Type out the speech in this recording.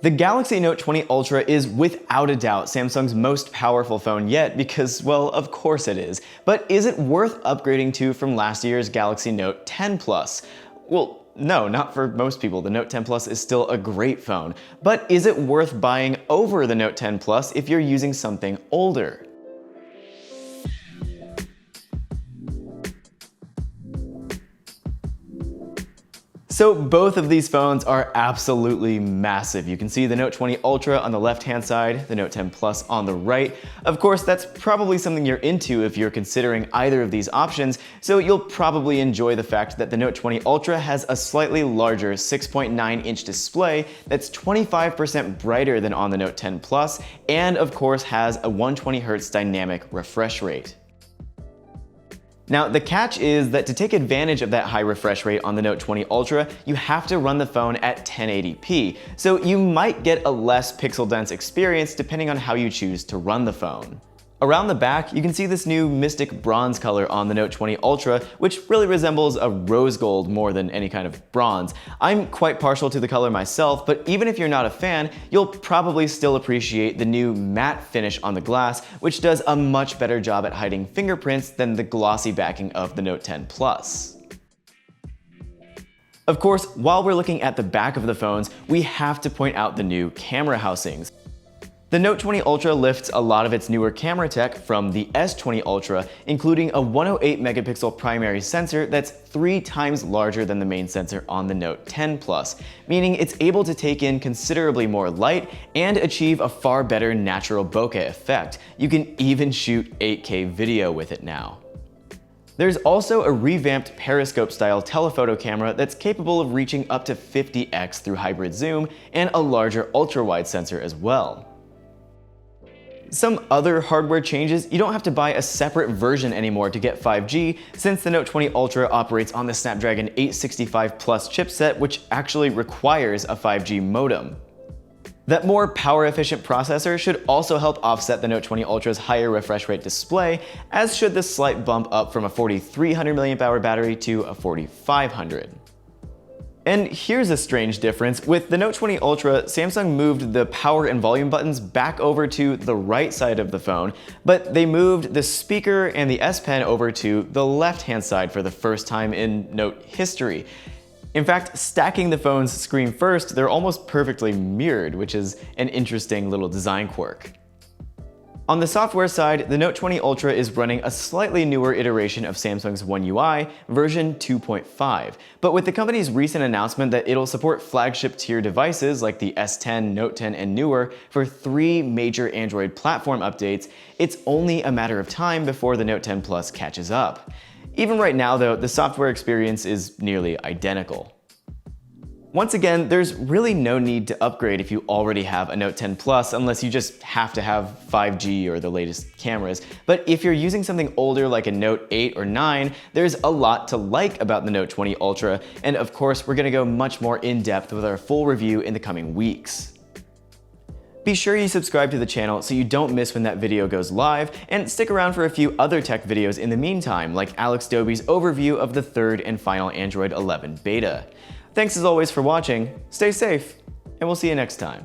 The Galaxy Note 20 Ultra is without a doubt Samsung's most powerful phone yet because, well, of course it is. But is it worth upgrading to from last year's Galaxy Note 10 Plus? Well, no, not for most people. The Note 10 Plus is still a great phone. But is it worth buying over the Note 10 Plus if you're using something older? So both of these phones are absolutely massive. You can see the Note 20 Ultra on the left-hand side, the Note 10 Plus on the right. Of course, that's probably something you're into if you're considering either of these options, so you'll probably enjoy the fact that the Note 20 Ultra has a slightly larger 6.9-inch display that's 25% brighter than on the Note 10 Plus, and of course has a 120Hz dynamic refresh rate. Now, the catch is that to take advantage of that high refresh rate on the Note 20 Ultra, you have to run the phone at 1080p, so you might get a less pixel-dense experience depending on how you choose to run the phone. Around the back, you can see this new Mystic Bronze color on the Note 20 Ultra, which really resembles a rose gold more than any kind of bronze. I'm quite partial to the color myself, but even if you're not a fan, you'll probably still appreciate the new matte finish on the glass, which does a much better job at hiding fingerprints than the glossy backing of the Note 10 Plus. Of course, while we're looking at the back of the phones, we have to point out the new camera housings. The Note 20 Ultra lifts a lot of its newer camera tech from the S20 Ultra, including a 108 megapixel primary sensor that's 3 times larger than the main sensor on the Note 10 Plus, meaning it's able to take in considerably more light and achieve a far better natural bokeh effect. You can even shoot 8K video with it now. There's also a revamped periscope-style telephoto camera that's capable of reaching up to 50x through hybrid zoom, and a larger ultra-wide sensor as well. Some other hardware changes: you don't have to buy a separate version anymore to get 5G, since the Note 20 Ultra operates on the Snapdragon 865 Plus chipset, which actually requires a 5G modem. That more power-efficient processor should also help offset the Note 20 Ultra's higher refresh rate display, as should the slight bump up from a 4300 mAh battery to a 4500. And here's a strange difference. With the Note 20 Ultra, Samsung moved the power and volume buttons back over to the right side of the phone, but they moved the speaker and the S Pen over to the left-hand side for the first time in Note history. In fact, stacking the phone's screen first, they're almost perfectly mirrored, which is an interesting little design quirk. On the software side, the Note 20 Ultra is running a slightly newer iteration of Samsung's One UI, version 2.5. But with the company's recent announcement that it'll support flagship tier devices like the S10, Note 10, and newer for 3 major Android platform updates, it's only a matter of time before the Note 10 Plus catches up. Even right now though, the software experience is nearly identical. Once again, there's really no need to upgrade if you already have a Note 10 Plus unless you just have to have 5G or the latest cameras. But if you're using something older like a Note 8 or 9, there's a lot to like about the Note 20 Ultra, and of course we're gonna go much more in-depth with our full review in the coming weeks. Be sure you subscribe to the channel so you don't miss when that video goes live, and stick around for a few other tech videos in the meantime, like Alex Dobie's overview of the 3rd and final Android 11 beta. Thanks as always for watching, stay safe, and we'll see you next time.